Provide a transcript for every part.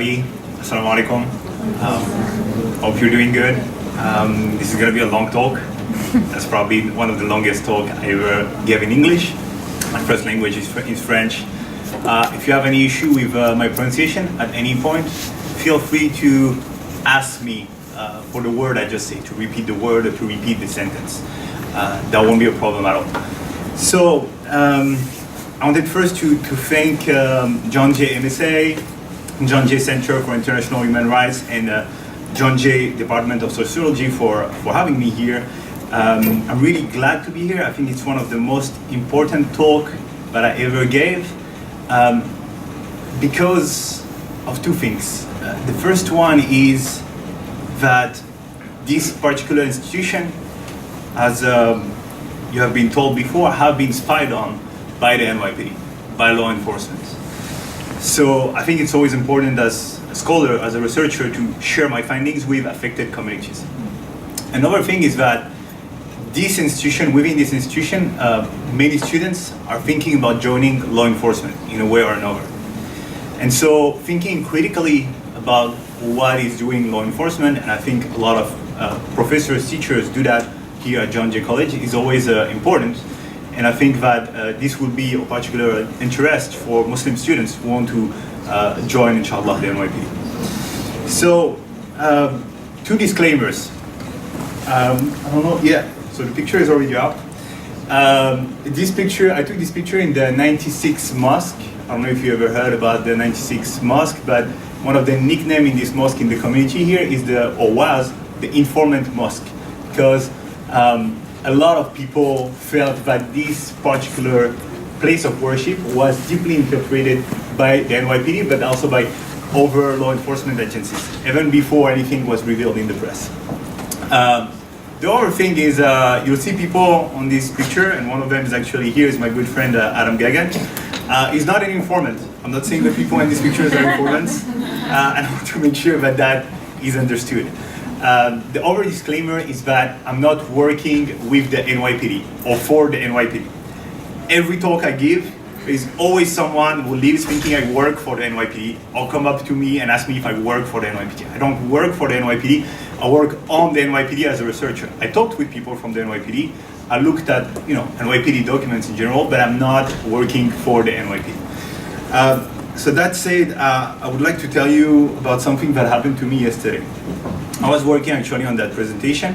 everybody. Assalamu alaikum. Hope you're doing good. This is going to be a long talk. That's probably one of the longest talk I ever gave in English. My first language is French. If you have any issue with my pronunciation at any point, feel free to ask me for the word I just say, to repeat the word or to repeat the sentence. That won't be a problem at all. So, I wanted first to thank John Jay MSA, John Jay Center for International Human Rights, and John Jay Department of Sociology for having me here. I'm really glad to be here. I think it's one of the most important talk that I ever gave because of two things. The first one is that this particular institution, as you have been told before, have been spied on by the NYPD, by law enforcement. So I think it's always important as a scholar, as a researcher, to share my findings with affected communities. Another thing is that this institution, within this institution, many students are thinking about joining law enforcement in a way or another. And so thinking critically about what is doing law enforcement, and I think a lot of professors, teachers do that here at John Jay College, is always important. And I think that this will be of particular interest for Muslim students who want to join, inshallah, the NYPD. So, two disclaimers. I don't know, yeah, so the picture is already up. This picture, I took this picture in the 96 mosque. I don't know if you ever heard about the 96 mosque, but one of the nicknames in this mosque in the community here is was the Informant mosque, because a lot of people felt that this particular place of worship was deeply infiltrated by the NYPD, but also by other law enforcement agencies, even before anything was revealed in the press. The other thing is, you'll see people on this picture, and one of them is actually here, is my good friend Adam Gagan. He's not an informant. I'm not saying that people in these pictures are informants, and I want to make sure that that is understood. The other disclaimer is that I'm not working with the NYPD or for the NYPD. Every talk I give, is always someone who leaves thinking I work for the NYPD or come up to me and ask me if I work for the NYPD. I don't work for the NYPD, I work on the NYPD as a researcher. I talked with people from the NYPD, I looked at NYPD documents in general, but I'm not working for the NYPD. So that said, I would like to tell you about something that happened to me yesterday. I was working actually on that presentation,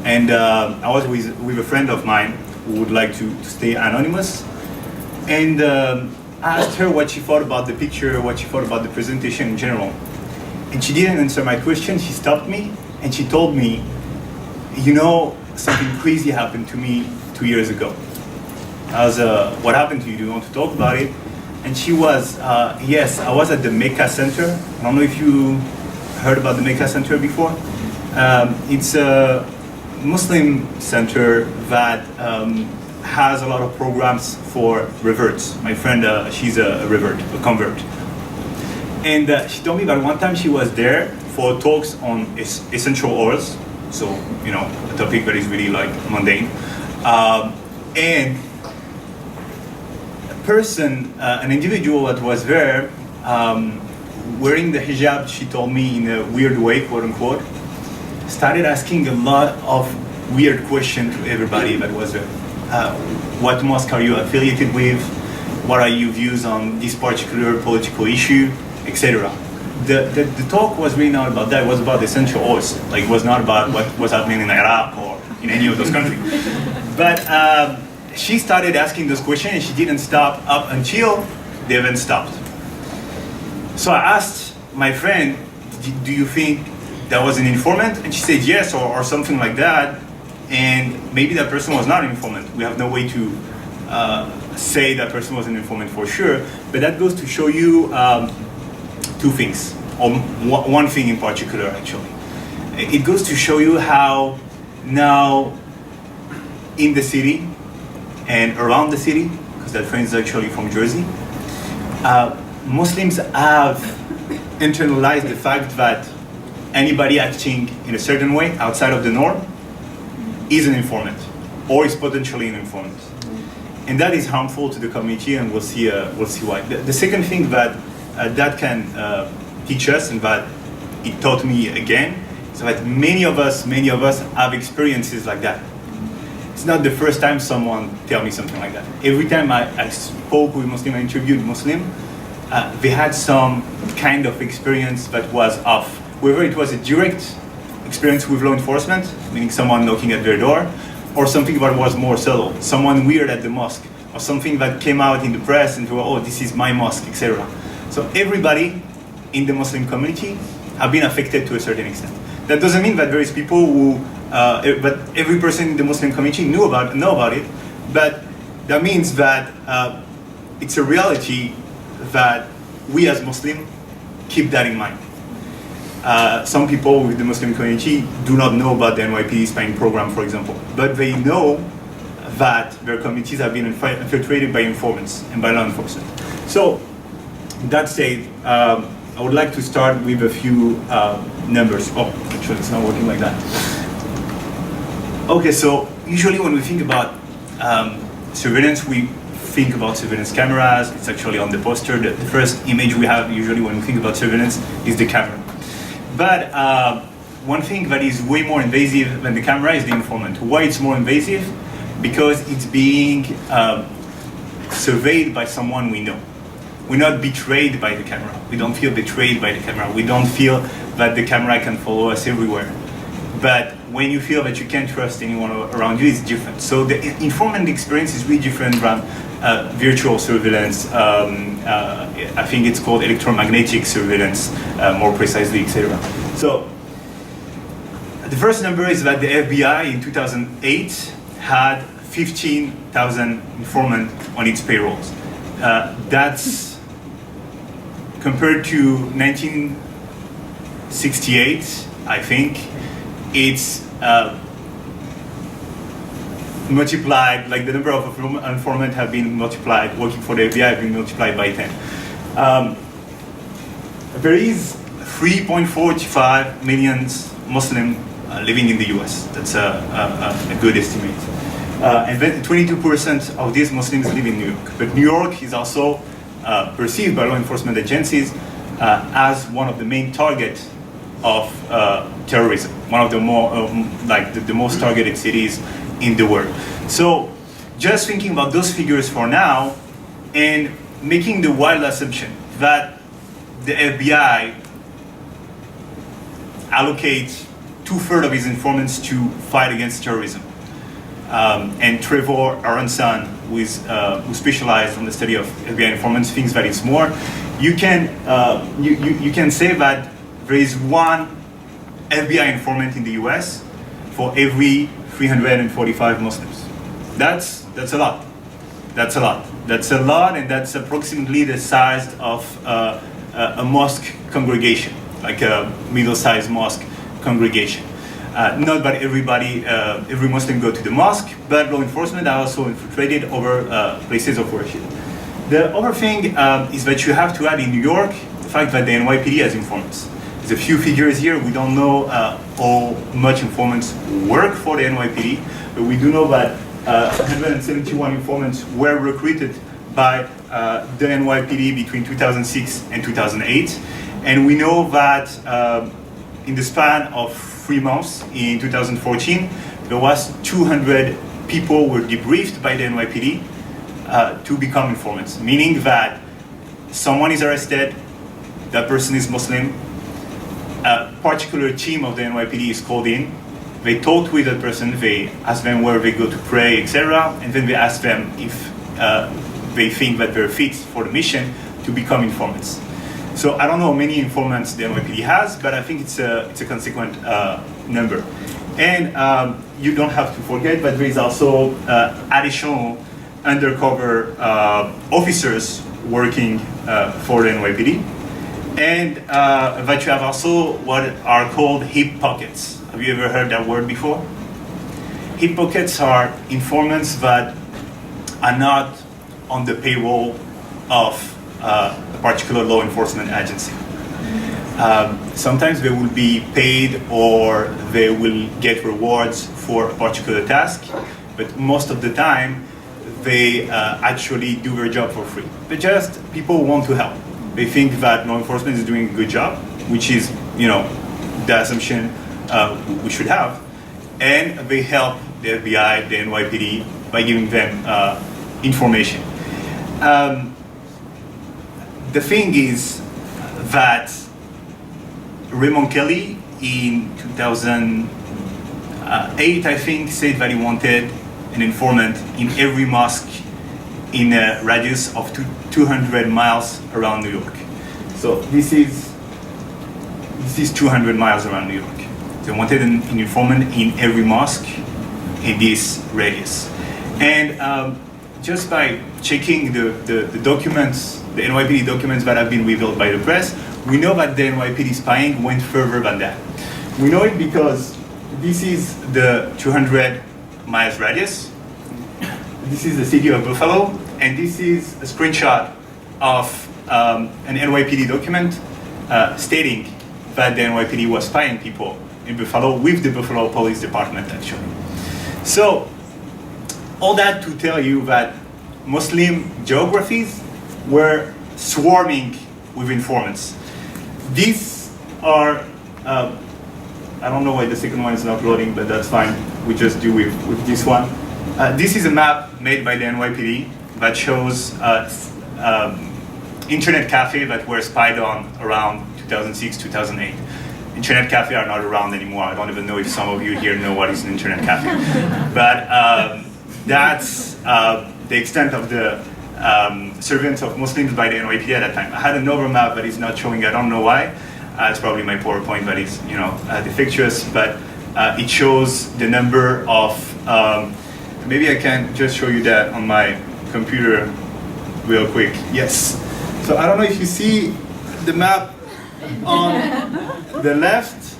and I was with a friend of mine who would like to stay anonymous, and I asked her what she thought about the picture, what she thought about the presentation in general. And she didn't answer my question. She stopped me and she told me, something crazy happened to me 2 years ago. I was, what happened to you? Do you want to talk about it? And she was, yes, I was at the Mecca Center. I don't know if you heard about the Mecca Center before. It's a Muslim center that has a lot of programs for reverts. My friend, she's a revert, a convert. And she told me that one time she was there for talks on essential oils. So, a topic that is really like mundane. And a person, an individual that was there, wearing the hijab, she told me in a weird way, quote unquote, started asking a lot of weird questions to everybody that was there. What mosque are you affiliated with? What are your views on this particular political issue, etc. The talk was really not about that. It was about essential oils. Like, it was not about what was happening in Iraq or in any of those countries. But she started asking those questions, and she didn't stop up until the event stopped. So I asked my friend, do you think that was an informant? And she said yes, or something like that. And maybe that person was not an informant. We have no way to say that person was an informant for sure. But that goes to show you two things, or one thing in particular, actually. It goes to show you how now in the city and around the city, because that friend is actually from Jersey, Muslims have internalized the fact that anybody acting in a certain way outside of the norm is an informant, or is potentially an informant. And that is harmful to the community, and we'll see why. The second thing that that can teach us and that it taught me again, is that many of us have experiences like that. It's not the first time someone tell me something like that. Every time I spoke with Muslim, I interviewed Muslim, they had some kind of experience that was off. Whether it was a direct experience with law enforcement, meaning someone knocking at their door, or something that was more subtle, someone weird at the mosque, or something that came out in the press and they were, oh, this is my mosque, etc. So everybody in the Muslim community have been affected to a certain extent. That doesn't mean that there is people who, but every person in the Muslim community know about it, but that means that it's a reality that we as Muslims keep that in mind. Some people with the Muslim community do not know about the NYPD spying program, for example, but they know that their communities have been infiltrated by informants and by law enforcement. So, that said, I would like to start with a few numbers. Oh, actually, it's not working like that. Okay, so usually when we think about surveillance, we think about surveillance cameras. It's actually on the poster. The first image we have usually when we think about surveillance is the camera. But one thing that is way more invasive than the camera is the informant. Why it's more invasive? Because it's being surveyed by someone we know. We're not betrayed by the camera. We don't feel betrayed by the camera. We don't feel that the camera can follow us everywhere. But when you feel that you can't trust anyone around you, it's different. So the informant experience is really different from virtual surveillance. I think it's called electromagnetic surveillance, more precisely, etc. So the first number is that the FBI in 2008 had 15,000 informants on its payrolls. That's compared to 1968, I think, it's multiplied, like the number of informants have been multiplied, working for the FBI have been multiplied by 10. There is 3.45 million Muslims living in the US. That's a good estimate. And then 22% of these Muslims live in New York. But New York is also perceived by law enforcement agencies as one of the main targets of terrorism, one of the more, the most targeted cities in the world. So just thinking about those figures for now and making the wild assumption that the FBI allocates 2/3 of its informants to fight against terrorism. And Trevor Aronson, who specialized on the study of FBI informants, thinks that it's more. You can say that there is one FBI informant in the US for every 345 Muslims. That's a lot. That's a lot. That's a lot, and that's approximately the size of a mosque congregation, like a middle-sized mosque congregation. Not that every Muslim go to the mosque, but law enforcement are also infiltrated over places of worship. The other thing is that you have to add in New York the fact that the NYPD has informants. There's a few figures here. We don't know how much informants work for the NYPD, but we do know that 171 informants were recruited by the NYPD between 2006 and 2008. And we know that in the span of 3 months in 2014, there was 200 people were debriefed by the NYPD to become informants, meaning that someone is arrested, that person is Muslim, a particular team of the NYPD is called in, they talk with that person, they ask them where they go to pray, etc., and then they ask them if they think that they're fit for the mission to become informants. So I don't know how many informants the NYPD has, but I think it's a consequent number. And you don't have to forget that there is also additional undercover officers working for the NYPD. And that you have also what are called hip pockets. Have you ever heard that word before? Hip pockets are informants that are not on the payroll of a particular law enforcement agency. Sometimes they will be paid or they will get rewards for a particular task, but most of the time they actually do their job for free. But just people who want to help. They think that law enforcement is doing a good job, which is, the assumption we should have. And they help the FBI, the NYPD, by giving them information. The thing is that Raymond Kelly in 2008, I think, said that he wanted an informant in every mosque in a radius of 200 miles around New York. So this is 200 miles around New York. They wanted an informant in every mosque in this radius. And just by checking the documents, the NYPD documents that have been revealed by the press, we know that the NYPD spying went further than that. We know it because this is the 200 miles radius. This is the city of Buffalo, and this is a screenshot of an NYPD document stating that the NYPD was spying people in Buffalo with the Buffalo Police Department, actually. So, all that to tell you that Muslim geographies were swarming with informants. These are, I don't know why the second one is not loading, but that's fine. We just do with this one. This is a map made by the NYPD that shows internet cafe that were spied on around 2006, 2008. Internet cafe are not around anymore. I don't even know if some of you here know what is an internet cafe. But that's the extent of the surveillance of Muslims by the NYPD at that time. I had another map that is not showing, I don't know why. It's probably my PowerPoint that is, defectuous, but it shows the number of, maybe I can just show you that on my computer real quick. Yes. So I don't know if you see the map on the left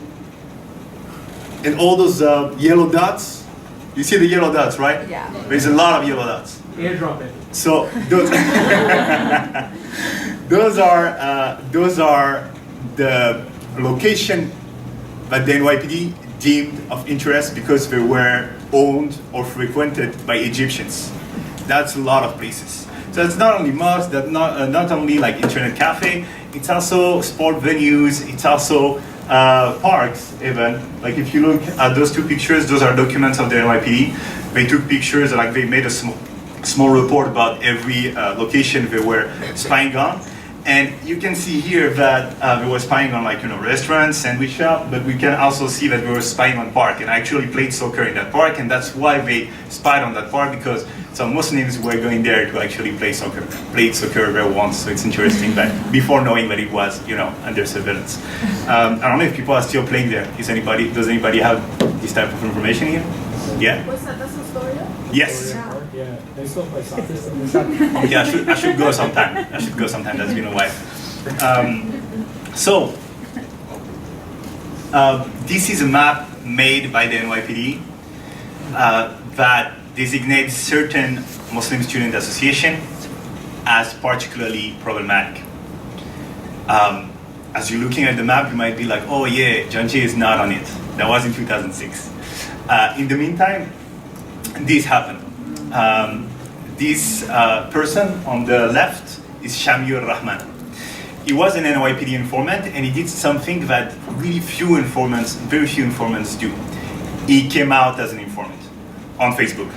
and all those yellow dots. You see the yellow dots, right? Yeah. There's a lot of yellow dots. Airdrop it. So those, those are the location that the NYPD deemed of interest because they were owned or frequented by Egyptians. That's a lot of places. So it's not only mosques, that not only like internet cafe, it's also sport venues, it's also parks even. Like if you look at those two pictures, those are documents of the NYPD. They took pictures, like they made a small report about every location they were spying on. And you can see here that they were spying on restaurants, sandwich shop, but we can also see that they were spying on park and actually played soccer in that park, and that's why they spied on that park, because some Muslims were going there to actually play soccer, played soccer there once, so it's interesting that before knowing that it was, under surveillance. I don't know if people are still playing there. Does anybody have this type of information here? Yeah? What's that? That's Astoria? Yes. Yeah, they still play soccer. Yeah, I should go sometime. That's been a while. This is a map made by the NYPD that designates certain Muslim student associations as particularly problematic. As you're looking at the map, you might be like, oh yeah, John Jay is not on it. That was in 2006. In the meantime, this happened. This person on the left is Shamir Rahman. He was an NYPD informant, and he did something that very few informants do. He came out as an informant on Facebook.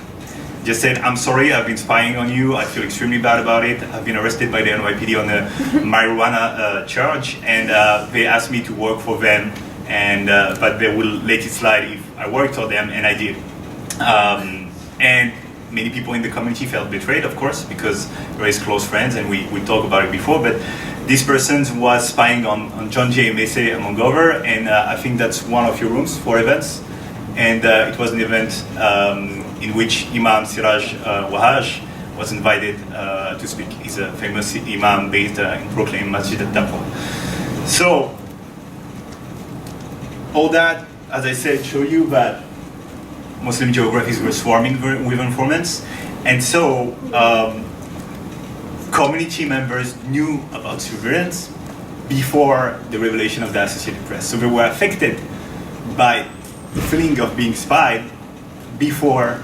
Just said, I'm sorry, I've been spying on you, I feel extremely bad about it, I've been arrested by the NYPD on a marijuana charge, and they asked me to work for them, and but they will let it slide if I worked for them, and I did. And many people in the community felt betrayed, of course, because we're his close friends, and we talked about it before, but this person was spying on John J. Messi, among others, and I think that's one of your rooms for events. And it was an event in which Imam Siraj Wahaj was invited to speak. He's a famous imam based in Brooklyn, Masjid al-Taqwa. So, all that, as I said, show you that Muslim geographies were swarming with informants. And so, community members knew about surveillance before the revelation of the Associated Press. So they were affected by the feeling of being spied before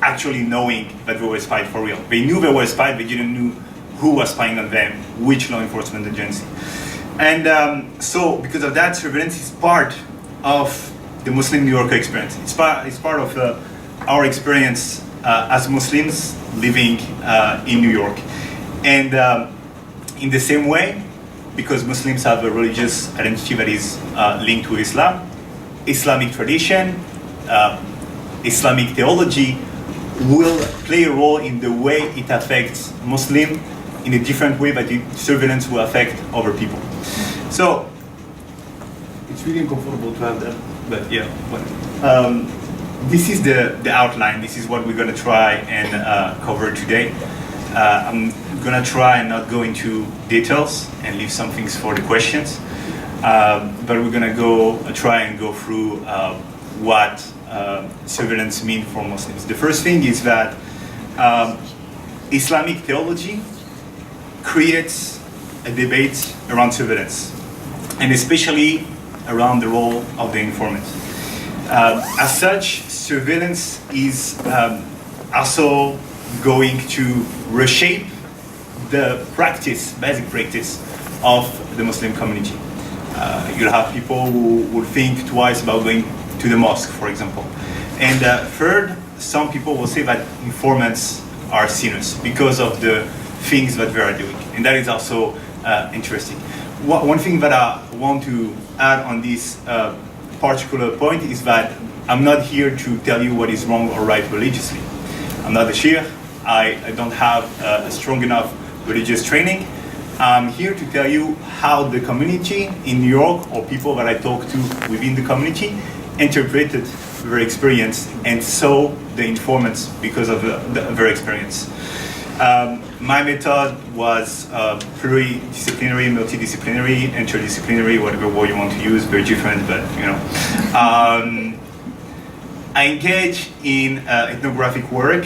actually knowing that they were spied for real. They knew they were spied, they didn't know who was spying on them, which law enforcement agency. And so because of that, surveillance is part of the Muslim New Yorker experience. It's part of our experience as Muslims living in New York. And in the same way, because Muslims have a religious identity that is linked to Islam, Islamic tradition, Islamic theology will play a role in the way it affects Muslim in a different way that surveillance will affect other people. So it's really uncomfortable to have that, but yeah. This is the outline. This is what we're going to try and cover today. I'm going to try and not go into details and leave some things for the questions, but we're going to try and go through what surveillance means for Muslims. The first thing is that Islamic theology creates a debate around surveillance, and especially around the role of the informant. As such, surveillance is also going to reshape the basic practice of the Muslim community. You'll have people who will think twice about going to the mosque, for example. And third, some people will say that informants are sinners because of the things that they are doing. And that is also interesting. One thing that I want to add on this particular point is that I'm not here to tell you what is wrong or right religiously. I'm not a Shia. I don't have a strong enough religious training. I'm here to tell you how the community in New York, or people that I talk to within the community, interpreted their experience and saw the informants because of their experience. My method was pluridisciplinary, multidisciplinary, interdisciplinary, whatever word you want to use, very different, but you know. I engage in ethnographic work,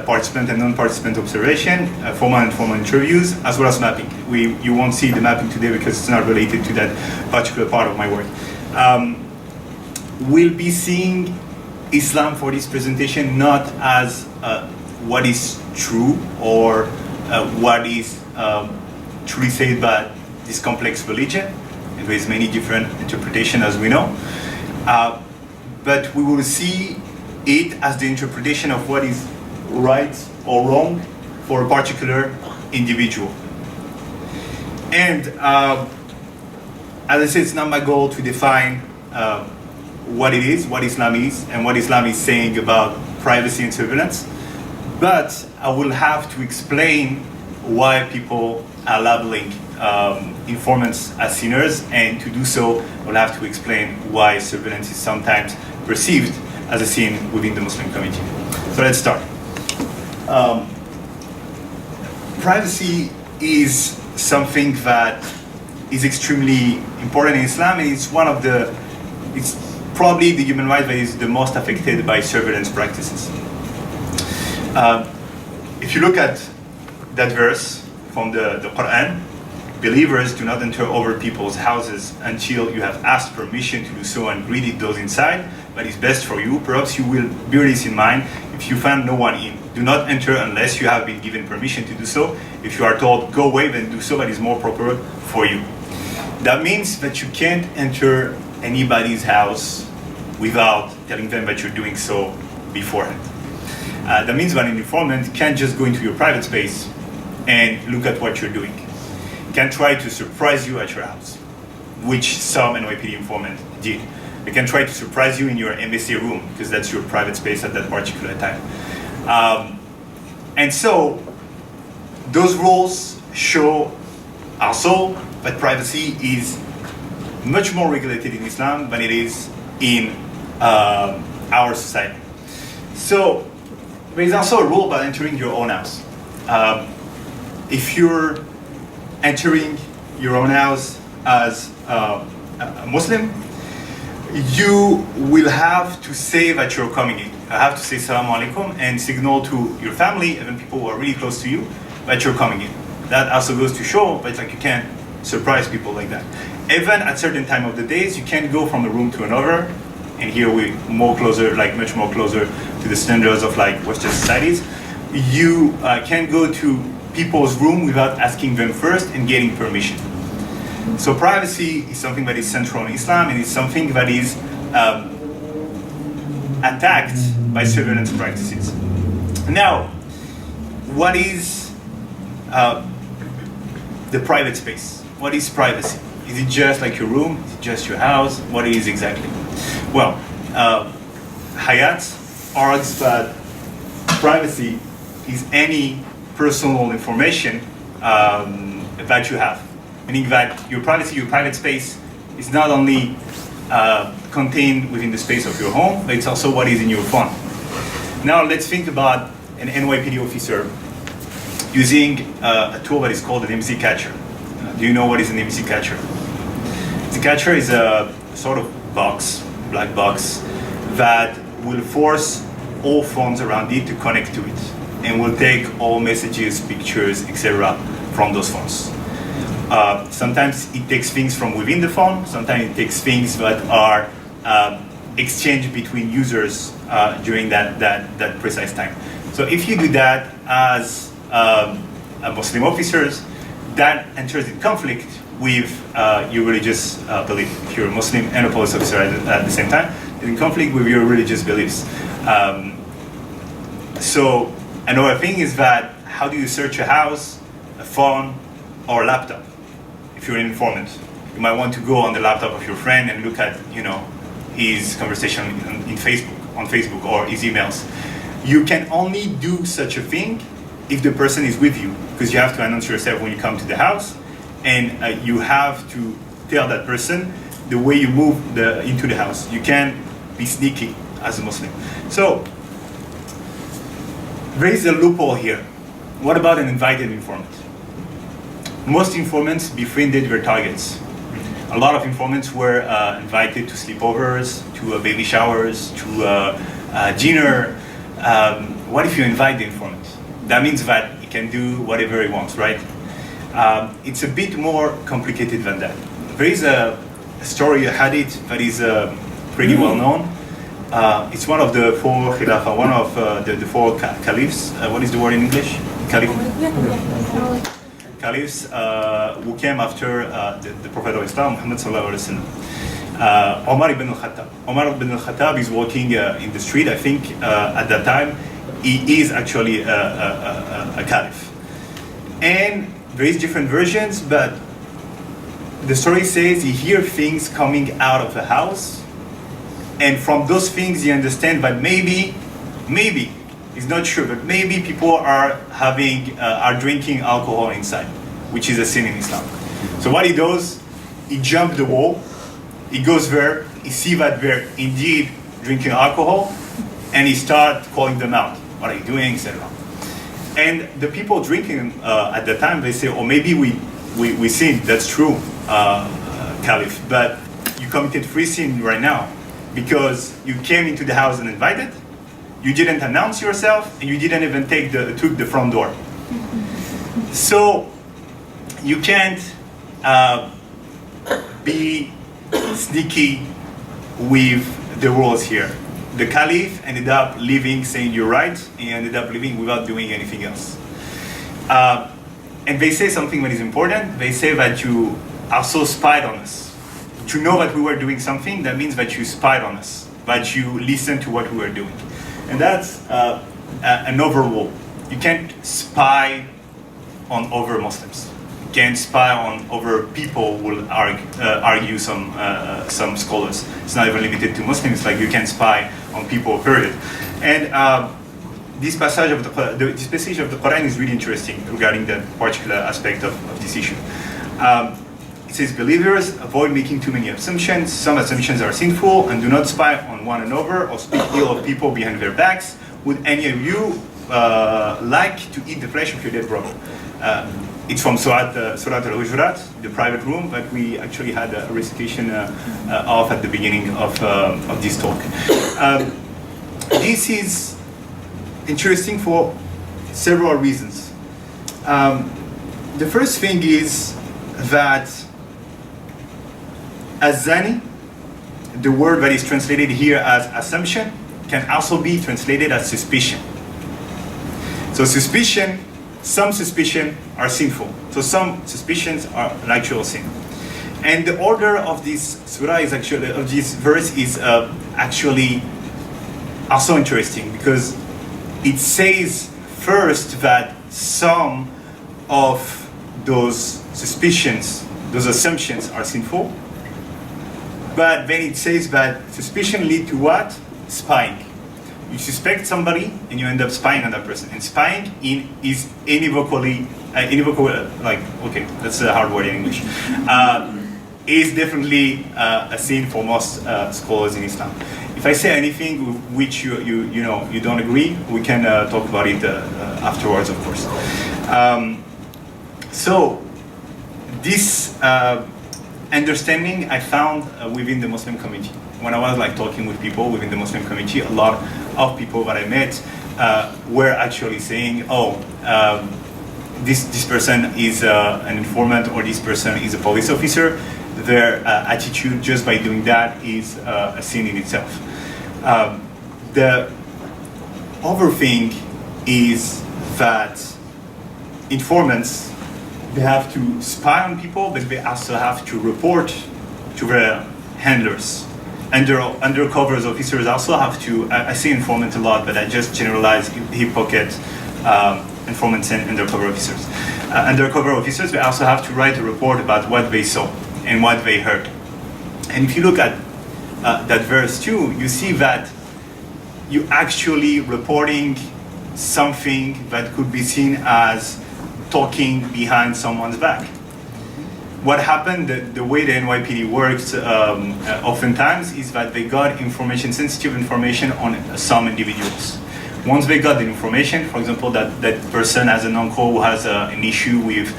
participant and non-participant observation, formal and informal interviews, as well as mapping. You won't see the mapping today because it's not related to that particular part of my work. We'll be seeing Islam for this presentation not as what is true or what is truly said by this complex religion. And there is many different interpretations, as we know. But we will see it as the interpretation of what is right or wrong for a particular individual. And as I said, it's not my goal to define what it is, what Islam is, and what Islam is saying about privacy and surveillance. But I will have to explain why people are labeling informants as sinners, and to do so, I will have to explain why surveillance is sometimes perceived as a sin within the Muslim community. So let's start. Privacy is something that is extremely important in Islam, and it's probably the human right that is the most affected by surveillance practices. If you look at that verse from the Quran, believers do not enter over people's houses until you have asked permission to do so and greeted those inside, but it's best for you. Perhaps you will bear this in mind if you find no one in. Do not enter unless you have been given permission to do so. If you are told, go away, then do so, but it's more proper for you. That means that you can't enter anybody's house without telling them that you're doing so beforehand. That means that an informant can't just go into your private space and look at what you're doing. Can try to surprise you at your house, which some NYPD informant did. They can try to surprise you in your embassy room, because that's your private space at that particular time. And so, those rules show also that privacy is much more regulated in Islam than it is in our society. So, there is also a rule about entering your own house. If you're entering your own house as a Muslim, you will have to say that you're coming in. You have to say Assalamu alaikum and signal to your family, even people who are really close to you, that you're coming in. That also goes to show that you can't surprise people like that. Even at certain time of the days, you can't go from a room to another. And here we're much more closer to the standards of Western societies. You can go to people's room without asking them first and getting permission. So privacy is something that is central in Islam, and it's something that is attacked by surveillance practices. Now, what is the private space? What is privacy? Is it just like your room? Is it just your house? What is exactly? Well, Hayat argues that privacy is any personal information that you have. Meaning that your privacy, your private space, is not only contained within the space of your home, but it's also what is in your phone. Now let's think about an NYPD officer using a tool that is called an MC catcher. Do you know what is an MC catcher? The catcher is a sort of box, black box, that will force all phones around it to connect to it, and will take all messages, pictures, etc. from those phones. Sometimes it takes things from within the phone, sometimes it takes things that are exchanged between users during that precise time. So if you do that as Muslim officers, that enters in conflict with your religious belief. If you're a Muslim and a police officer at the same time, it's in conflict with your religious beliefs. So another thing is that how do you search a house, a phone, or a laptop? If you're an informant, you might want to go on the laptop of your friend and look at, his conversation on Facebook, or his emails. You can only do such a thing if the person is with you, because you have to announce yourself when you come to the house, and you have to tell that person the way you move into the house. You can't be sneaky as a Muslim. So there is a loophole here. What about an invited informant? Most informants befriended their targets. A lot of informants were invited to sleepovers, to baby showers, to dinner. What if you invite the informant? That means that he can do whatever he wants, right? It's a bit more complicated than that. There is a story, a hadith, that is pretty well known. It's one of the four khilafah, one of the four caliphs. What is the word in English? Caliph? Caliphs who came after the Prophet of Islam, Muhammad sallallahu alaihi wasallam. Omar ibn al-Khattab. Omar ibn al-Khattab is walking in the street. I think at that time he is actually a caliph. And there is different versions, but the story says he hears things coming out of the house, and from those things he understands that maybe, he's not sure, but maybe people are drinking alcohol inside, which is a sin in Islam. So what he does, he jumps the wall, he goes there, he sees that they're indeed drinking alcohol, and he starts calling them out. What are you doing, etc. And the people drinking at the time, they say, oh, maybe we sinned, that's true, Caliph, but you committed free sin right now, because you came into the house uninvited, you didn't announce yourself, and you didn't even took the front door. So you can't be sneaky with the rules here. The Caliph ended up leaving saying you're right, and he ended up leaving without doing anything else. And they say something that is important. They say that you also spied on us. To know that we were doing something, that means that you spied on us, that you listened to what we were doing. And that's an overrule. You can't spy on other Muslims. You can't spy on other people, will argue some scholars. It's not even limited to Muslims, like you can spy on people, period. And this passage of the Quran is really interesting regarding that particular aspect of this issue. It says, believers, avoid making too many assumptions. Some assumptions are sinful, and do not spy on one another or speak ill of people behind their backs. Would any of you like to eat the flesh of your dead brother? It's from Surah Al-Hujurat, the private room that we actually had a recitation of at the beginning of this talk. This is interesting for several reasons. The first thing is that Azani, the word that is translated here as assumption, can also be translated as suspicion. So suspicion some suspicions are sinful. So some suspicions are an actual sin. And the order of this surah is actually, of this verse is actually also interesting, because it says first that some of those suspicions, those assumptions are sinful, but then it says that suspicion lead to what? Spying. You suspect somebody and you end up spying on that person. And spying is unequivocally, like, okay, that's a hard word in English, is definitely a sin for most scholars in Islam. If I say anything with which you don't agree, we can talk about it afterwards, of course. So this understanding I found within the Muslim community. When I was like talking with people within the Muslim community, a lot of people that I met were actually saying, "Oh, this person is an informant, or this person is a police officer." Their attitude just by doing that is a sin in itself. The other thing is that informants, they have to spy on people, but they also have to report to their handlers. Undercover officers also have to, I say informant a lot, but I just generalize hip pocket informants and undercover officers. Undercover officers, they also have to write a report about what they saw and what they heard. And if you look at that verse too, you see that you actually reporting something that could be seen as talking behind someone's back. What happened, the way the NYPD works oftentimes is that they got information, sensitive information on some individuals. Once they got the information, for example, that person has an uncle who has an issue with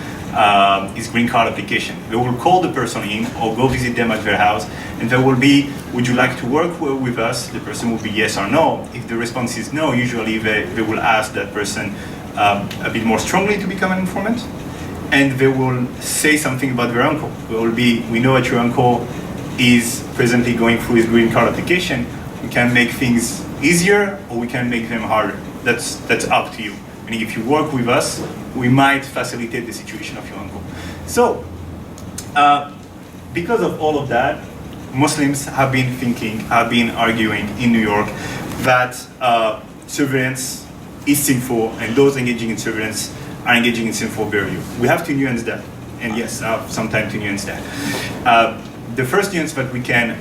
his green card application, they will call the person in or go visit them at their house, and there will be, would you like to work with us? The person will be yes or no. If the response is no, usually they will ask that person a bit more strongly to become an informant, and they will say something about their uncle. It will be, we know that your uncle is presently going through his green card application. We can make things easier or we can make them harder. That's up to you. And if you work with us, we might facilitate the situation of your uncle. So, because of all of that, Muslims have been arguing in New York that surveillance is sinful, and those engaging in surveillance are engaging in sinful behavior. We have to nuance that, and yes, I have some time to nuance that. The first nuance that we can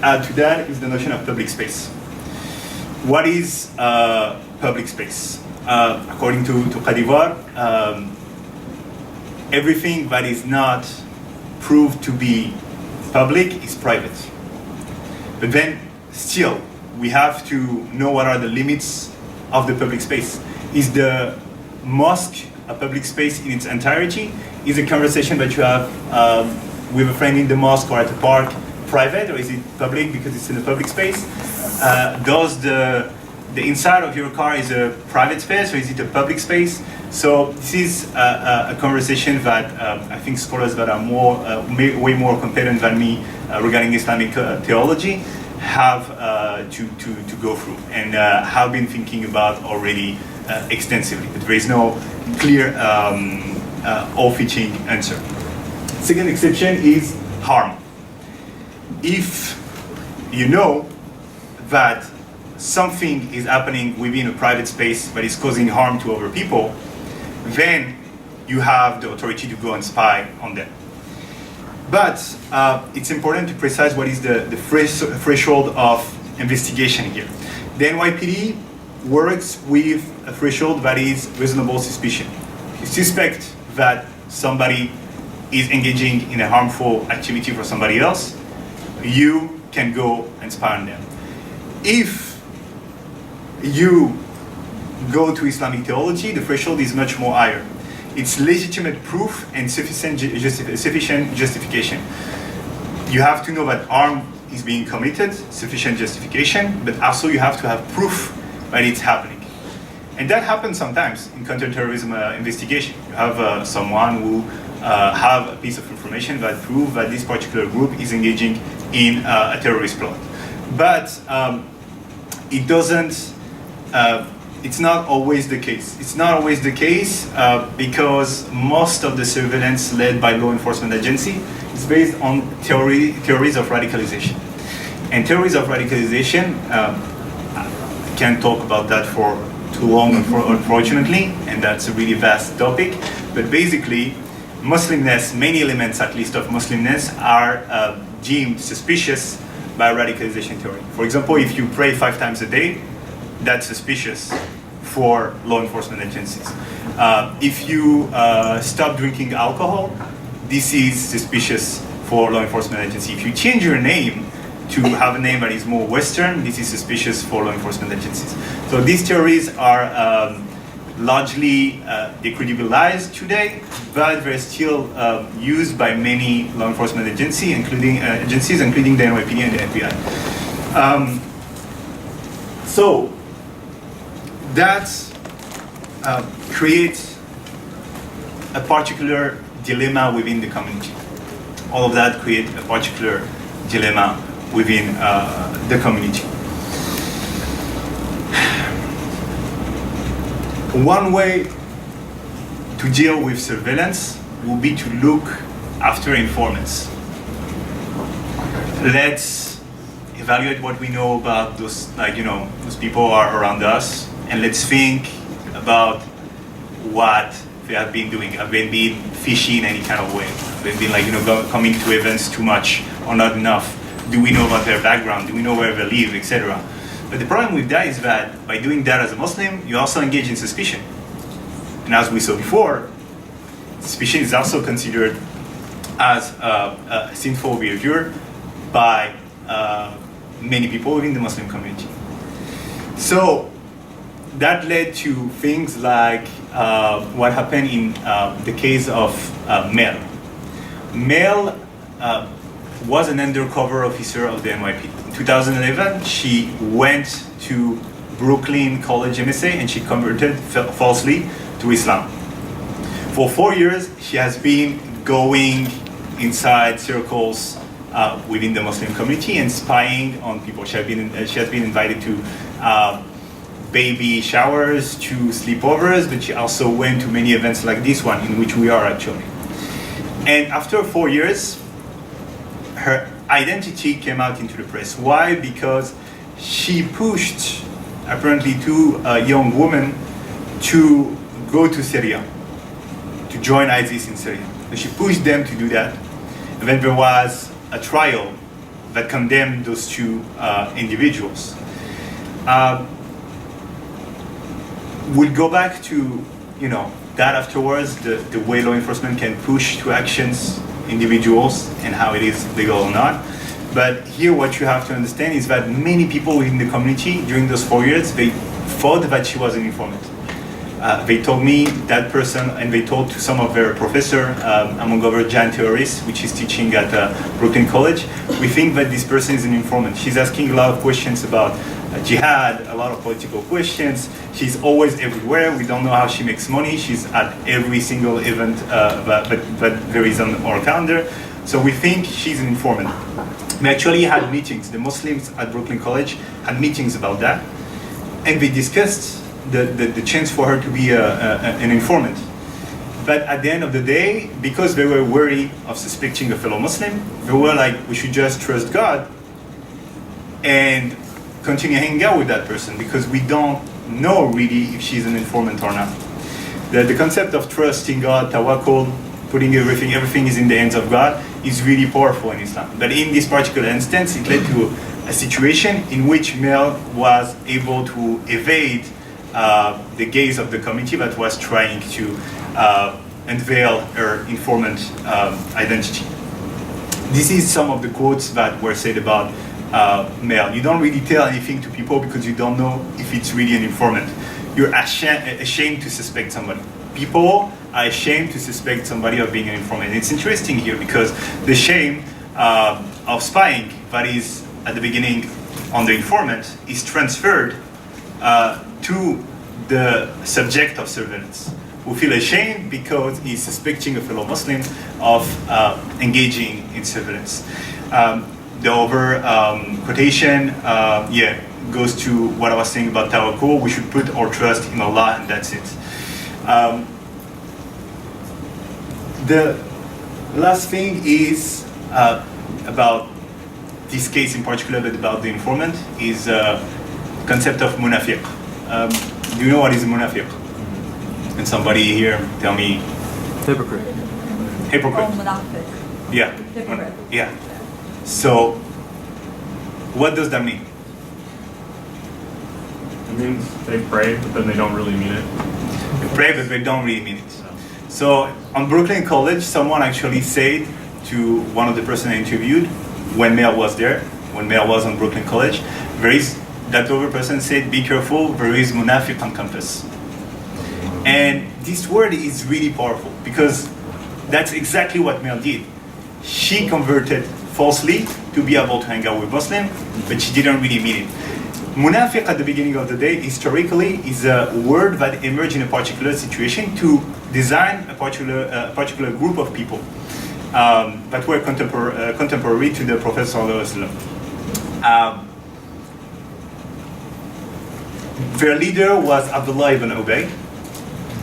add to that is the notion of public space. What is public space? According to Qadivar, everything that is not proved to be public is private. But then, still, we have to know what are the limits of the public space. Is the mosque a public space in its entirety? Is a conversation that you have with a friend in the mosque or at a park private, or is it public because it's in a public space? Does the inside of your car is a private space, or is it a public space? So this is a conversation that I think scholars that are way more competent than me regarding Islamic theology have to go through and have been thinking about already extensively. But there is no clear all-fitting answer. Second exception is harm. If you know that something is happening within a private space that is causing harm to other people, then you have the authority to go and spy on them. But it's important to precise what is the threshold of investigation here. The NYPD works with a threshold that is reasonable suspicion. You suspect that somebody is engaging in a harmful activity for somebody else, you can go and spy on them. If you go to Islamic theology, the threshold is much more higher. It's legitimate proof and sufficient justification. You have to know that harm is being committed, sufficient justification, but also you have to have proof that it's happening. And that happens sometimes in counterterrorism investigation. You have someone who have a piece of information that proves that this particular group is engaging in a terrorist plot. But it doesn't it's not always the case. It's not always the case because most of the surveillance led by law enforcement agency is based on theories of radicalization. And theories of radicalization, I can't talk about that for too long, unfortunately, and that's a really vast topic. But basically, Muslimness, many elements at least of Muslimness, are deemed suspicious by radicalization theory. For example, if you pray 5 times a day, that's suspicious for law enforcement agencies. If you stop drinking alcohol, this is suspicious for law enforcement agency. If you change your name to have a name that is more Western, this is suspicious for law enforcement agencies. So these theories are largely decredibilized today, but they're still used by many law enforcement agencies, including the NYPD and the FBI. So that creates a particular dilemma within the community. All of that creates a particular dilemma within the community. One way to deal with surveillance will be to look after informants. Let's evaluate what we know about those, those people are around us, and let's think about what they have been doing. Have they been fishy in any kind of way? Have they been coming to events too much or not enough? Do we know about their background? Do we know where they live, etc.? But the problem with that is that by doing that as a Muslim, you also engage in suspicion. And as we saw before, suspicion is also considered as a sinful behavior by many people within the Muslim community. So that led to things like what happened in the case of Mel. Mel was an undercover officer of the NYPD. In 2011, she went to Brooklyn College MSA and she converted falsely to Islam. For 4 years, she has been going inside circles within the Muslim community and spying on people. She has been invited to baby showers, to sleepovers, but she also went to many events like this one, in which we are actually. And after 4 years, her identity came out into the press. Why? Because she pushed, apparently, 2 young women to go to Syria, to join ISIS in Syria. So she pushed them to do that. And then there was a trial that condemned those 2 individuals. We'll go back to, that afterwards, the way law enforcement can push to actions individuals and how it is legal or not. But here what you have to understand is that many people in the community during those 4 years, they thought that she was an informant. They told me that person, and they told to some of their professor, among other Jan Theoris, which is teaching at Brooklyn College, we think that this person is an informant. She's asking a lot of questions about jihad, a lot of political questions. She's always everywhere. We don't know how she makes money. She's at every single event that there is on our calendar. So we think she's an informant. We actually had meetings. The Muslims at Brooklyn College had meetings about that. And we discussed the chance for her to be an informant. But at the end of the day, because they were wary of suspecting a fellow Muslim, they were like, we should just trust God and continue hanging out with that person, because we don't know really if she's an informant or not. The concept of trusting God, tawakkul, putting everything is in the hands of God, is really powerful in Islam. But in this particular instance, it led to a situation in which Mel was able to evade the gaze of the committee that was trying to unveil her informant identity. This is some of the quotes that were said about Mel. You don't really tell anything to people because you don't know if it's really an informant. You're ashamed to suspect somebody. People are ashamed to suspect somebody of being an informant. It's interesting here because the shame of spying that is at the beginning on the informant is transferred to the subject of surveillance, who feel ashamed because he's suspecting a fellow Muslim of engaging in surveillance. The other quotation, goes to what I was saying about tawakkul. We should put our trust in Allah, and that's it. The last thing is about this case in particular, but about the informant, is concept of munafiq. Do you know what is a munafiq? And somebody here tell me. Hypocrite. Hypocrite. Yeah. Hypocrite. Yeah. So, what does that mean? It means they pray, but then they don't really mean it. They pray, but they don't really mean it. So, on Brooklyn College, someone actually said to one of the person I interviewed, when Mel was there, when Mel was on Brooklyn College, that other person said, be careful, there is munafiq on campus. And this word is really powerful because that's exactly what Mel did. She converted falsely to be able to hang out with Muslims, but she didn't really mean it. Munafiq at the beginning of the day, historically, is a word that emerged in a particular situation to design a particular group of people that were contemporary to the Prophet ﷺ. Their leader was Abdullah ibn Ubay,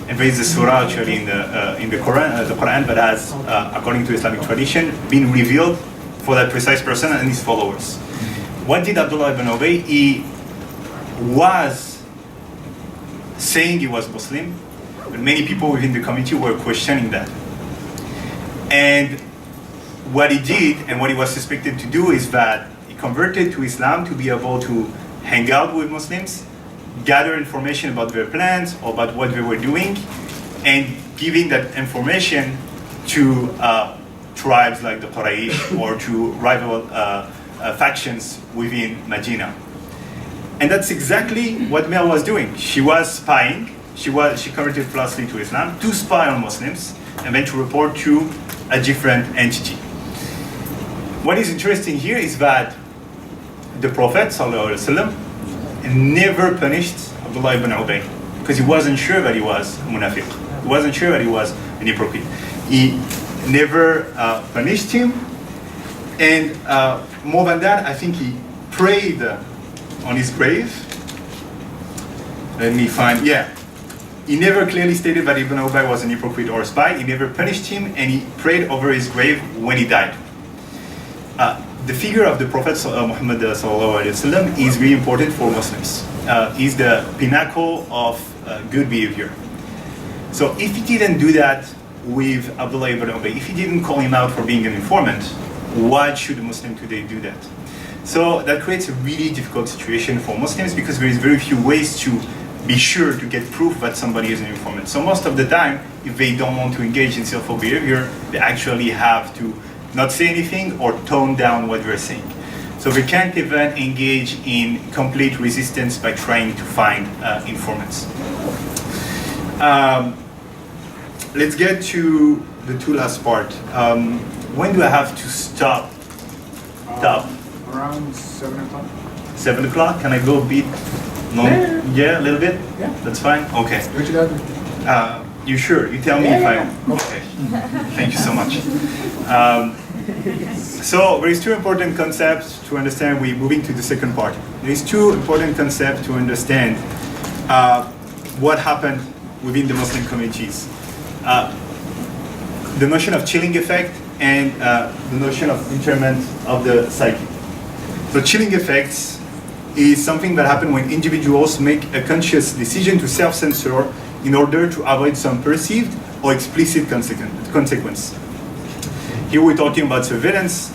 and there is a surah actually in the Quran that has, according to Islamic tradition, been revealed for that precise person and his followers. What did Abdullah ibn Ubay? He was saying he was Muslim, but many people within the community were questioning that. And what he did and what he was suspected to do is that he converted to Islam to be able to hang out with Muslims, gather information about their plans or about what they were doing, and giving that information to tribes like the Quraysh or to rival factions within Medina. And that's exactly what Mel was doing. She was spying. She converted falsely to Islam to spy on Muslims and then to report to a different entity. What is interesting here is that the Prophet ﷺ never punished Abdullah ibn Ubay because he wasn't sure that he was a munafiq. He wasn't sure that he was an hypocrite. He never punished him, and more than that, I think he prayed on his grave. Let me find, yeah. He never clearly stated that Ibn Ubay was an hypocrite or a spy. He never punished him, and he prayed over his grave when he died. The figure of the Prophet Muhammad ﷺ is really important for Muslims. He's the pinnacle of good behavior. So if he didn't do that with Abdullah ibn Ubay, if he didn't call him out for being an informant, why should a Muslim today do that? So that creates a really difficult situation for Muslims because there is very few ways to be sure to get proof that somebody is an informant. So most of the time, if they don't want to engage in sinful behavior, they actually have to not say anything or tone down what they're saying. So they can't even engage in complete resistance by trying to find informants. Let's get to the two last part. When do I have to stop? Around 7 o'clock. 7 o'clock? Can I go a bit long? Yeah, a little bit? Yeah. That's fine? Okay. What you got? You sure? You tell me if I... Okay. Thank you so much. So there is two important concepts to understand. We're moving to the second part. There is two important concepts to understand what happened within the Muslim communities. The notion of chilling effect and the notion of interment of the psyche. So chilling effects is something that happens when individuals make a conscious decision to self-censor in order to avoid some perceived or explicit consequence. Here we're talking about surveillance.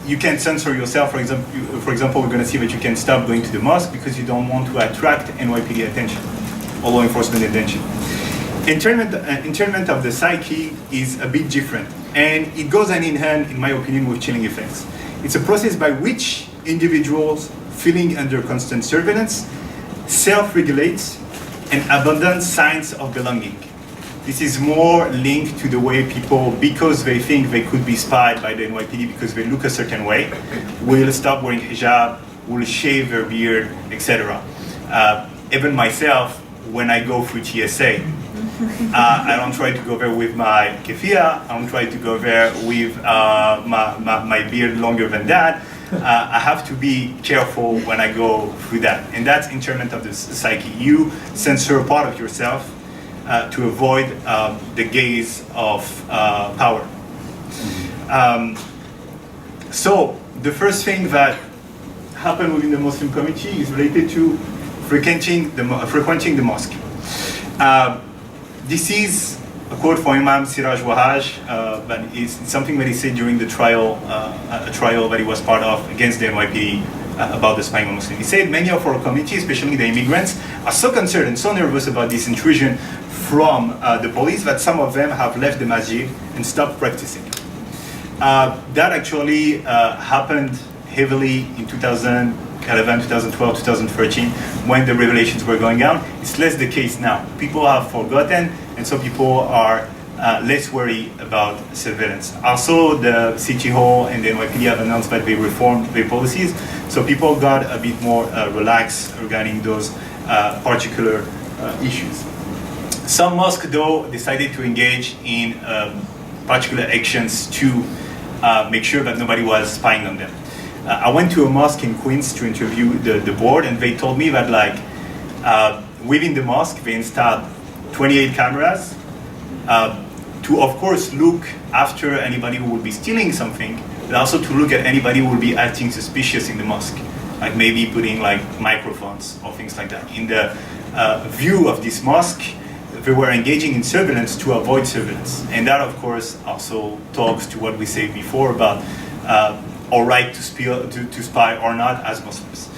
You can censor yourself. For example, we're going to see that you can stop going to the mosque because you don't want to attract NYPD attention or law enforcement attention. Internment of the psyche is a bit different, and it goes hand in hand, in my opinion, with chilling effects. It's a process by which individuals feeling under constant surveillance self-regulate and abandon signs of belonging. This is more linked to the way people, because they think they could be spied by the NYPD because they look a certain way, will stop wearing hijab, will shave their beard, etc. Even myself, when I go through TSA, I don't try to go there with my keffiyeh. I don't try to go there with my beard longer than that. I have to be careful when I go through that. And that's internament of the psyche. You censor a part of yourself to avoid the gaze of power. So the first thing that happened within the Muslim community is related to frequenting the mosque. This is a quote from Imam Siraj Wahaj, but it's something that he said during the trial, a trial that he was part of against the NYPD about the spying on Muslims. He said many of our community, especially the immigrants, are so concerned and so nervous about this intrusion from the police that some of them have left the masjid and stopped practicing. That actually happened heavily in 2011, 2012, 2013, when the revelations were going down. It's less the case now. People have forgotten, and so people are less worried about surveillance. Also, the City Hall and the NYPD have announced that they reformed their policies, so people got a bit more relaxed regarding those particular issues. Some mosques, though, decided to engage in particular actions to make sure that nobody was spying on them. I went to a mosque in Queens to interview the board, and they told me that within the mosque they installed 28 cameras to, of course, look after anybody who would be stealing something, but also to look at anybody who would be acting suspicious in the mosque, like maybe putting microphones or things like that. In the view of this mosque, they were engaging in surveillance to avoid surveillance. And that, of course, also talks to what we said before about our right to spy or not as Muslims.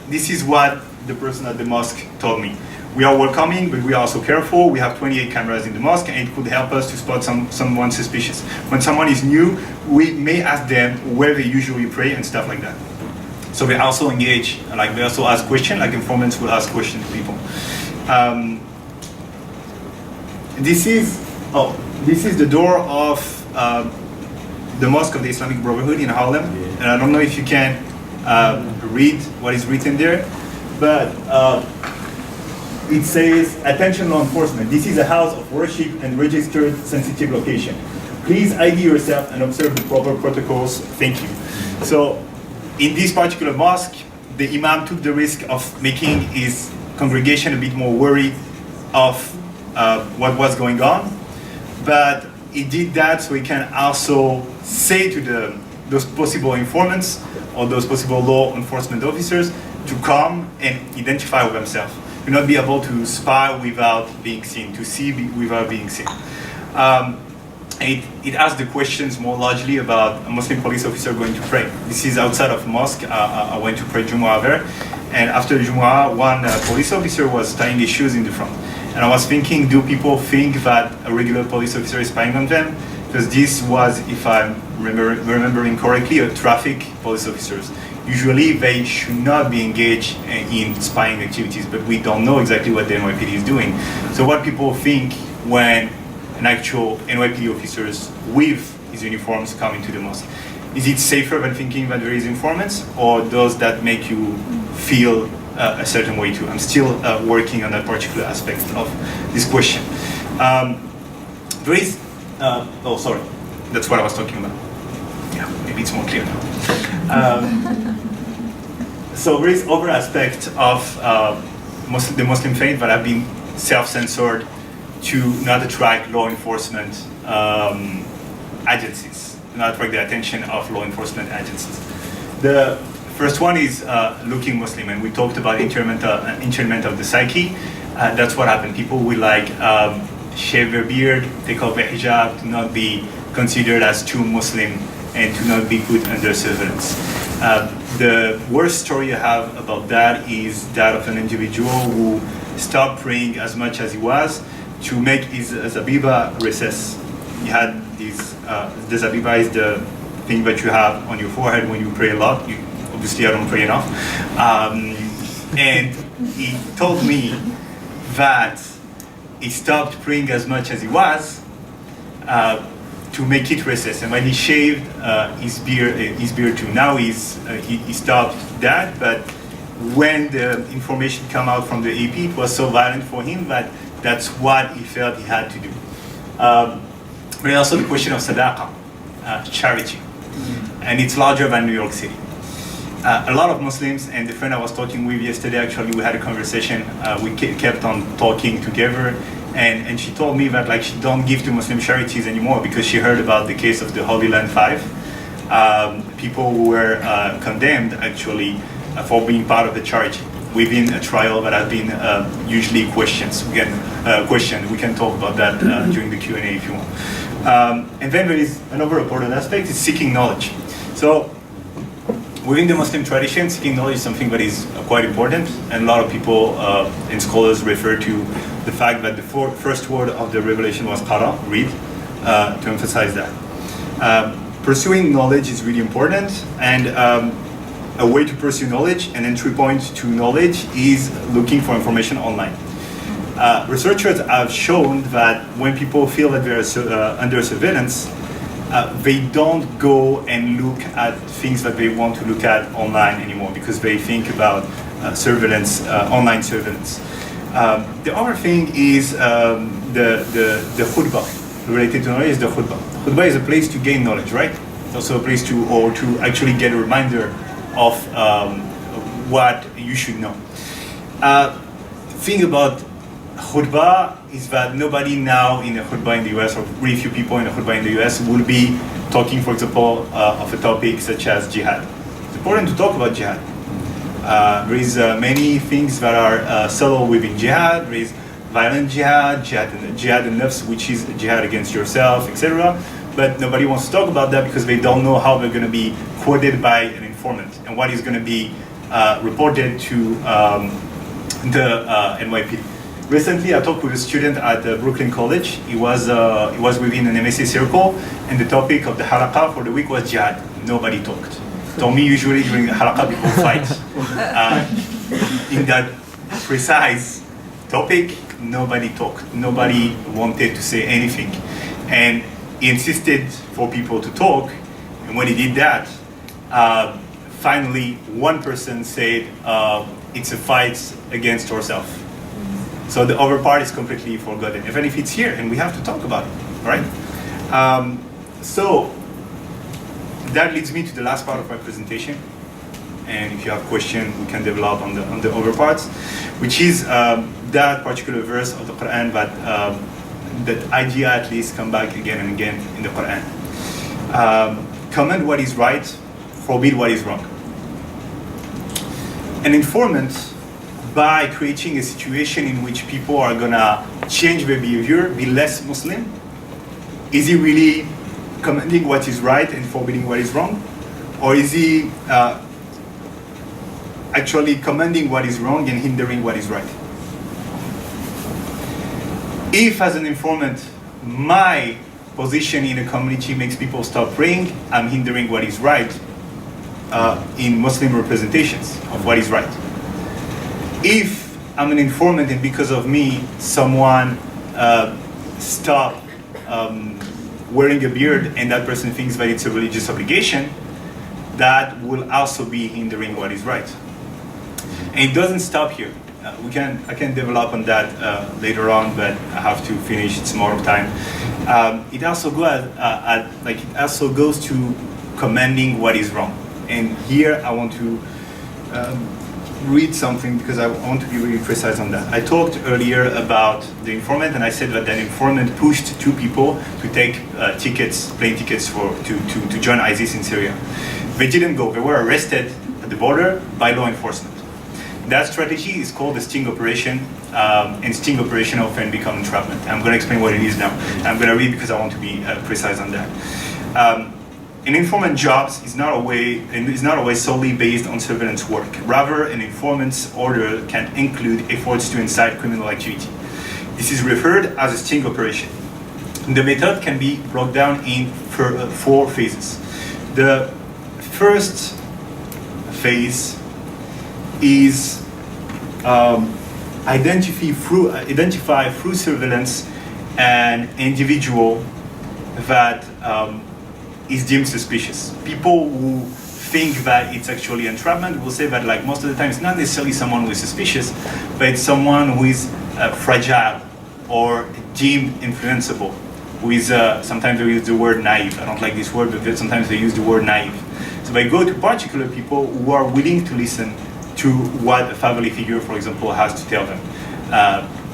This is what the person at the mosque told me. We are welcoming, but we are also careful. We have 28 cameras in the mosque, and it could help us to spot someone suspicious. When someone is new, we may ask them where they usually pray and stuff like that. So they also engage, they also ask questions, like informants will ask questions to people. This is the door of the Mosque of the Islamic Brotherhood in Harlem, and I don't know if you can read what is written there, but it says, "Attention law enforcement, this is a house of worship and registered sensitive location. Please ID yourself and observe the proper protocols. Thank you." So in this particular mosque, the imam took the risk of making his congregation a bit more worried of what was going on, but he did that so he can also say to those possible informants or those possible law enforcement officers to come and identify with themselves, to not be able to spy without being seen, to see without being seen. It asked the questions more largely about a Muslim police officer going to pray. This is outside of mosque. I went to pray Jumu'ah there, and after Jumu'ah, one police officer was tying his shoes in the front. And I was thinking, do people think that a regular police officer is spying on them? Because this was, if I'm remembering correctly, a traffic police officers. Usually they should not be engaged in spying activities, but we don't know exactly what the NYPD is doing. So what people think when an actual NYPD officers with his uniforms come into the mosque? Is it safer than thinking that there is informants, or does that make you feel a certain way too? I'm still working on that particular aspect of this question. There is, oh sorry, that's what I was talking about. Yeah, maybe it's more clear now. So there is other aspect of the Muslim faith that have been self-censored to not attract law enforcement agencies, not attract the attention of law enforcement agencies. The first one is looking Muslim, and we talked about internment of the psyche. That's what happened. People will shave their beard, take off their hijab, to not be considered as too Muslim and to not be put under surveillance. The worst story I have about that is that of an individual who stopped praying as much as he was to make his zabiba recess. He had this, the zabiba is the thing that you have on your forehead when you pray a lot. Obviously I don't pray enough. And he told me that he stopped praying as much as he was to make it recess. And when he shaved his beard too. Now he stopped that, but when the information came out from the AP, it was so violent for him that that's what he felt he had to do. But also the question of sadaqah, charity. and it's larger than New York City. A lot of Muslims, and the friend I was talking with yesterday, actually, we had a conversation. We kept on talking together, and she told me that like she don't give to Muslim charities anymore because she heard about the case of the Holy Land Five. People who were condemned actually for being part of the church within a trial that has been usually questioned. We can talk about that during the Q&A if you want. And then there is another important aspect, is seeking knowledge. So within the Muslim tradition, seeking knowledge is something that is quite important, and a lot of people and scholars refer to the fact that the first word of the revelation was qara, read, to emphasize that. Pursuing knowledge is really important, and a way to pursue knowledge, an entry point to knowledge, is looking for information online. Researchers have shown that when people feel that they're under surveillance, they don't go and look at things that they want to look at online anymore because they think about surveillance, online surveillance. The other thing is the khutbah. Related to knowledge is the khutbah. Khutbah is a place to gain knowledge, right? It's also a place to actually get a reminder of what you should know. Thing about khutbah is that nobody now in a khutbah in the US, or very few people in a khutbah in the US, will be talking, for example, of a topic such as jihad. It's important to talk about jihad. There is many things that are subtle within jihad. There is violent jihad, jihad and nafs, which is jihad against yourself, etc. But nobody wants to talk about that because they don't know how they're going to be quoted by an informant and what is going to be reported to the NYPD. Recently, I talked with a student at Brooklyn College. He was within an MSA circle, and the topic of the halaqah for the week was jihad. Nobody talked. Told me usually during the halaqah people fight. In that precise topic, nobody talked. Nobody wanted to say anything, and he insisted for people to talk. And when he did that, finally one person said, "It's a fight against ourselves." So the other part is completely forgotten, even if it's here, and we have to talk about it, right? So that leads me to the last part of my presentation. And if you have questions, we can develop on the other parts, which is that particular verse of the Quran that idea at least come back again and again in the Quran. Command what is right, forbid what is wrong. An informant, by creating a situation in which people are gonna change their behavior, be less Muslim, is he really commanding what is right and forbidding what is wrong? Or is he actually commanding what is wrong and hindering what is right? If, as an informant, my position in a community makes people stop praying, I'm hindering what is right in Muslim representations of what is right. If I'm an informant and because of me, someone stop wearing a beard and that person thinks that it's a religious obligation, that will also be hindering what is right. And it doesn't stop here. I can develop on that later on, but I have to finish. It's more of time. It also goes to commanding what is wrong. And here I want to read something because I want to be really precise on that. I talked earlier about the informant, and I said that an informant pushed two people to take plane tickets to join ISIS in Syria. They didn't go. They were arrested at the border by law enforcement. That strategy is called the sting operation, and sting operation often become entrapment. I'm going to explain what it is now. I'm going to read because I want to be precise on that. An informant job is not always solely based on surveillance work. Rather, an informant's order can include efforts to incite criminal activity. This is referred as a sting operation. The method can be broken down in four phases. The first phase is identify through surveillance an individual that is deemed suspicious. People who think that it's actually entrapment will say that, like, most of the time it's not necessarily someone who is suspicious, but it's someone who is fragile or deemed influenceable, who is sometimes they use the word naive. I don't like this word, but sometimes they use the word naive. So they go to particular people who are willing to listen to what a family figure, for example, has to tell them,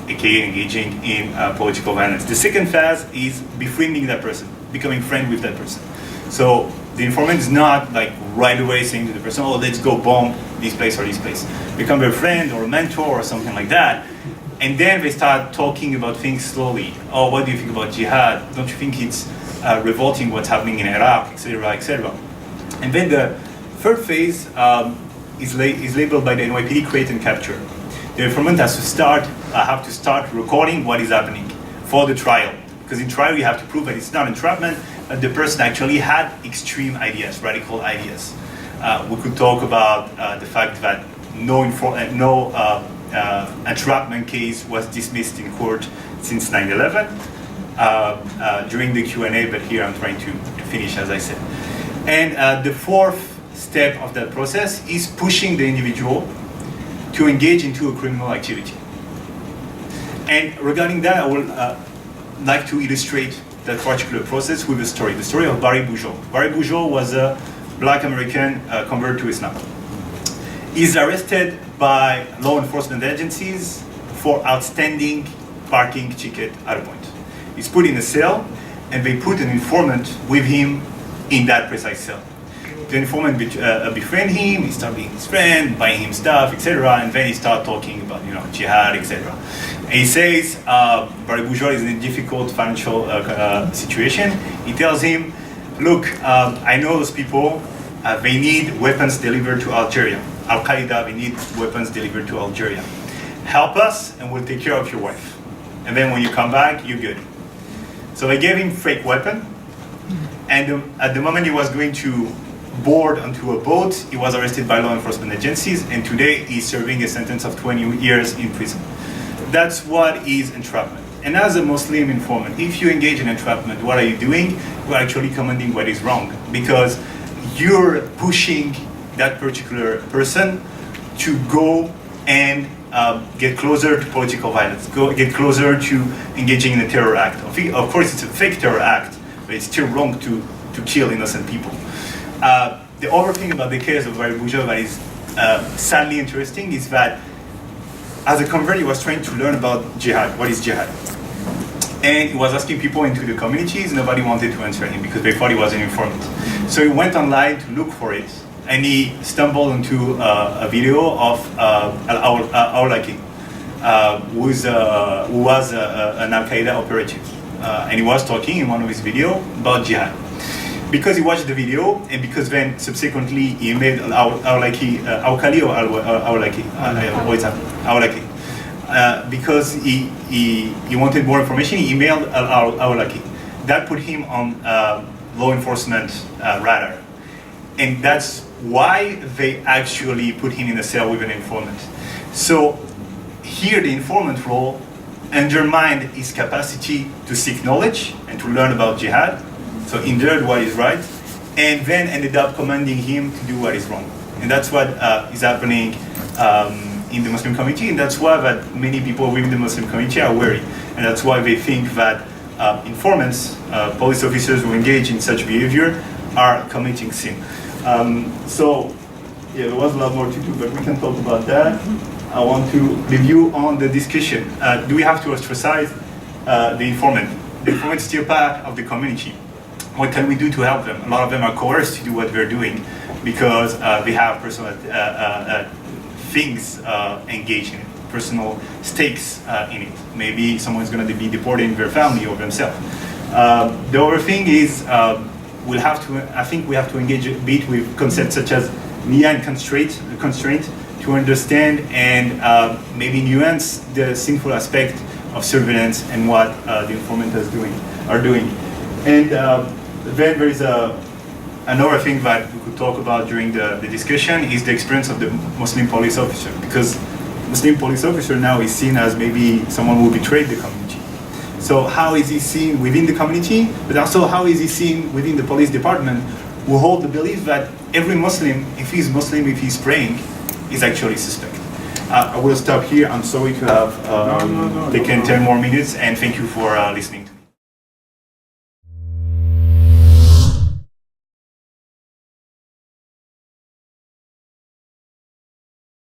aka engaging in political violence. The second phase is befriending that person, becoming friend with that person. So the informant is not like right away saying to the person, oh, let's go bomb this place or this place. Become a friend or a mentor or something like that. And then they start talking about things slowly. Oh, what do you think about jihad? Don't you think it's revolting what's happening in Iraq, etc., etc. And then the third phase is labeled by the NYPD create and capture. The informant has to have to start recording what is happening for the trial. Because in trial you have to prove that it's not entrapment, that the person actually had extreme ideas, radical ideas. We could talk about the fact that no entrapment case was dismissed in court since 9/11 during the Q&A, but here I'm trying to finish, as I said. And the fourth step of that process is pushing the individual to engage into a criminal activity. And regarding that, I would like to illustrate that particular process with a story, the story of Barry Bujold. Barry Bujold was a black American convert to Islam. He's arrested by law enforcement agencies for outstanding parking ticket at a point. He's put in a cell, and they put an informant with him in that precise cell. The informant befriend him, he start being his friend, buying him stuff, etc., and then he start talking about jihad, etc. And he says Barry Bujold is in a difficult financial situation. He tells him, look, I know those people, they need weapons delivered to Algeria. Al-Qaeda, they need weapons delivered to Algeria. Help us and we'll take care of your wife. And then when you come back, you're good. So they gave him fake weapon, and at the moment he was going to board onto a boat, he was arrested by law enforcement agencies, and today he's serving a sentence of 20 years in prison. That's what is entrapment. And as a Muslim informant, if you engage in entrapment, what are you doing? You're actually commanding what is wrong, because you're pushing that particular person to go and get closer to political violence, get closer to engaging in a terror act. Of course, it's a fake terror act, but it's still wrong to kill innocent people. The other thing about the case of Barry Bujold that is sadly interesting is that as a convert, he was trying to learn about jihad. What is jihad? And he was asking people into the communities. Nobody wanted to answer him because they thought he was an informant. So he went online to look for it, and he stumbled into a video of Al-Awlaki, who was an Al-Qaeda operative. And he was talking in one of his videos about jihad. Because he watched the video, and because then subsequently he made Awlaki, because he wanted more information, he emailed Awlaki. That put him on law enforcement radar. And that's why they actually put him in a cell with an informant. So here the informant role undermined his capacity to seek knowledge and to learn about jihad. So hindered what is right, and then ended up commanding him to do what is wrong. And that's what is happening in the Muslim community, and that's why that many people within the Muslim community are worried. And that's why they think that informants, police officers who engage in such behavior are committing sin. So, yeah, there was a lot more to do, but we can talk about that. I want to leave you on the discussion. Do we have to ostracize the informant? The informant is still part of the community. What can we do to help them? A lot of them are coerced to do what they're doing because they have personal things engaged in it, personal stakes in it. Maybe someone's going to be deported in their family or themselves. The other thing is I think we have to engage a bit with concepts such as nia and constraint to understand and maybe nuance the sinful aspect of surveillance and what the informant are doing. And then there is another thing that we could talk about during the discussion is the experience of the Muslim police officer, because Muslim police officer now is seen as maybe someone who betrayed the community. So how is he seen within the community, but also how is he seen within the police department, who hold the belief that every Muslim, if he's praying, is actually suspect. I will stop here. I'm sorry to have taken 10 more minutes, and thank you for listening.